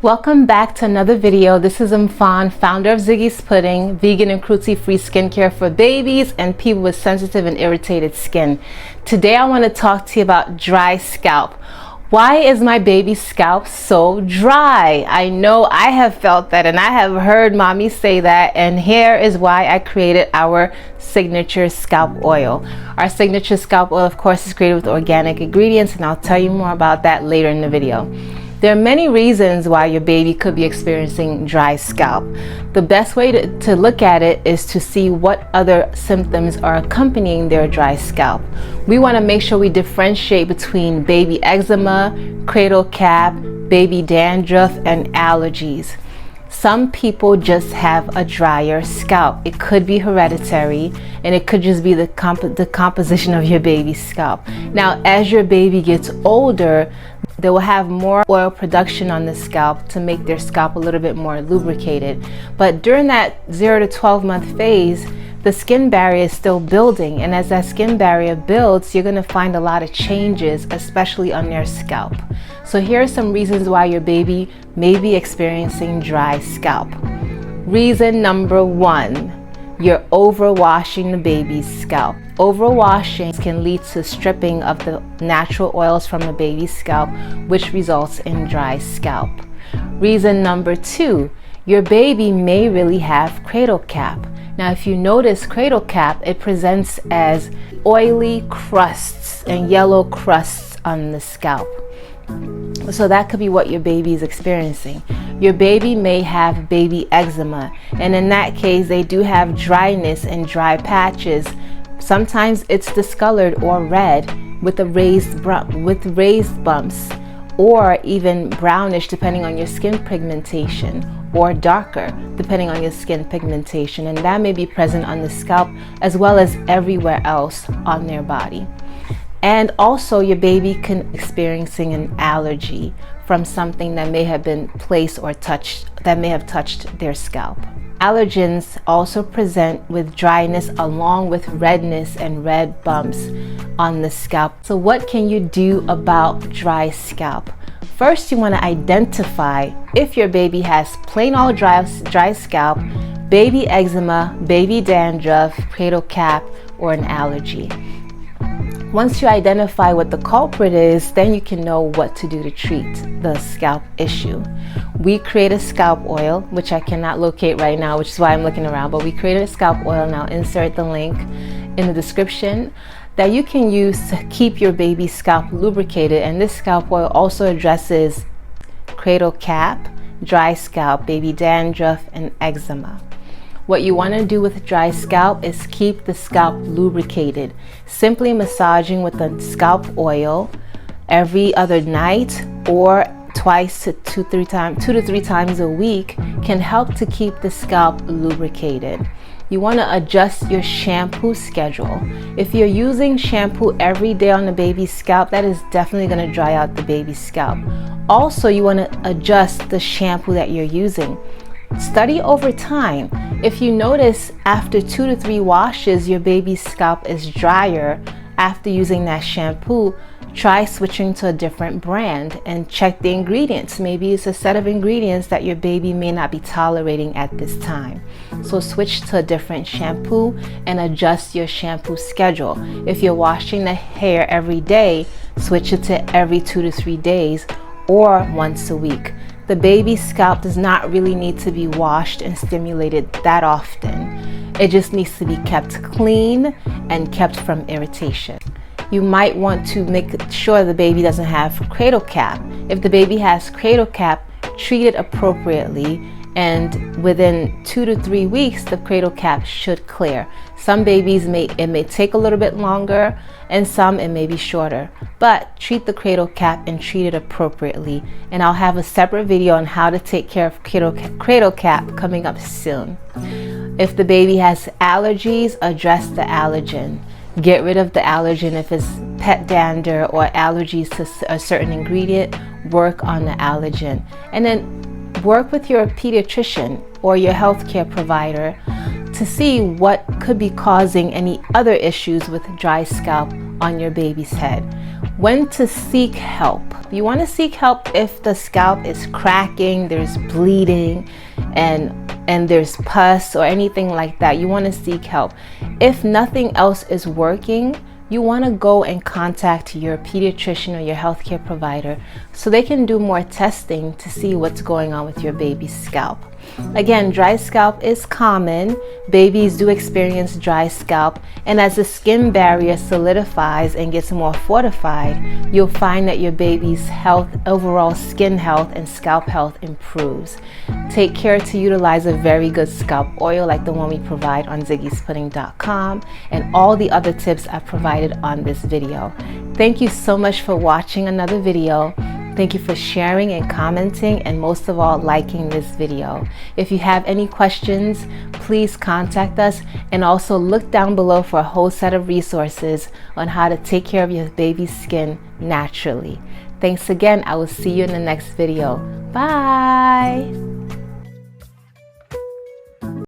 Welcome back to another video. This is Fawn, founder of Ziggy's Pudding, vegan and cruelty-free skincare for babies and people with sensitive and irritated skin. Today I want to talk to you about dry scalp. Why is my baby's scalp so dry? I know I have felt that and I have heard mommy say that, and here is why I created our signature scalp oil. Our signature scalp oil, of course, is created with organic ingredients, and I'll tell you more about that later in the video. There are many reasons why your baby could be experiencing dry scalp. The best way to look at it is to see what other symptoms are accompanying their dry scalp. We want to make sure we differentiate between baby eczema, cradle cap, baby dandruff, and allergies. Some people just have a drier scalp. It could be hereditary, and it could just be the composition of your baby's scalp. Now, as your baby gets older, they will have more oil production on the scalp to make their scalp a little bit more lubricated. But during that 0 to 12 month phase, the skin barrier is still building, and as that skin barrier builds, you're going to find a lot of changes, especially on their scalp. So here are some reasons why your baby may be experiencing dry scalp. Reason number 1, you're overwashing the baby's scalp. Overwashing can lead to stripping of the natural oils from the baby's scalp, which results in dry scalp. Reason number 2, your baby may really have cradle cap. Now, if you notice cradle cap, it presents as oily crusts and yellow crusts on the scalp. So that could be what your baby is experiencing. Your baby may have baby eczema, and in that case, they do have dryness and dry patches. Sometimes it's discolored or red with raised bumps, or even brownish depending on your skin pigmentation, or darker depending on your skin pigmentation, and that may be present on the scalp as well as everywhere else on their body. And also your baby can be experiencing an allergy from something that may have been placed or touched, that may have touched their scalp. Allergens also present with dryness along with redness and red bumps on the scalp. So what can you do about dry scalp? First, you want to identify if your baby has plain old dry scalp, baby eczema, baby dandruff, cradle cap, or an allergy. Once you identify what the culprit is, then you can know what to do to treat the scalp issue. We create a scalp oil, which I cannot locate right now, which is why I'm looking around, but we created a scalp oil, and I'll insert the link in the description, that you can use to keep your baby's scalp lubricated. And this scalp oil also addresses cradle cap, dry scalp, baby dandruff, and eczema. What you want to do with dry scalp is keep the scalp lubricated. Simply massaging with the scalp oil every other night or twice to 2 to 3 times a week can help to keep the scalp lubricated. You want to adjust your shampoo schedule. If you're using shampoo every day on the baby's scalp, that is definitely going to dry out the baby's scalp. Also, you want to adjust the shampoo that you're using. Study over time. If you notice after 2 to 3 washes your baby's scalp is drier after using that shampoo, try switching to a different brand and check the ingredients. Maybe it's a set of ingredients that your baby may not be tolerating at this time. So switch to a different shampoo and adjust your shampoo schedule. If you're washing the hair every day, switch it to every 2 to 3 days or once a week. The baby's scalp does not really need to be washed and stimulated that often. It just needs to be kept clean and kept from irritation. You might want to make sure the baby doesn't have cradle cap. If the baby has cradle cap, treat it appropriately, and within 2 to 3 weeks, the cradle cap should clear. Some babies it may take a little bit longer, and some it may be shorter, but treat the cradle cap and treat it appropriately. And I'll have a separate video on how to take care of cradle cap coming up soon. If the baby has allergies, address the allergen. Get rid of the allergen if it's pet dander or allergies to a certain ingredient. Work on the allergen, and then work with your pediatrician or your healthcare provider to see what could be causing any other issues with dry scalp on your baby's head. When to seek help. You want to seek help if the scalp is cracking, there's bleeding, and there's pus or anything like that. You want to seek help. If nothing else is working, you want to go and contact your pediatrician or your healthcare provider so they can do more testing to see what's going on with your baby's scalp. Again, dry scalp is common. Babies do experience dry scalp, and as the skin barrier solidifies and gets more fortified, you'll find that your baby's health, overall skin health and scalp health improves. Take care to utilize a very good scalp oil like the one we provide on ziggy'spudding.com and all the other tips I provided on this video. Thank you so much for watching another video. Thank you for sharing and commenting, and most of all, liking this video. If you have any questions, please contact us, and also look down below for a whole set of resources on how to take care of your baby's skin naturally. Thanks again. I will see you in the next video. Bye.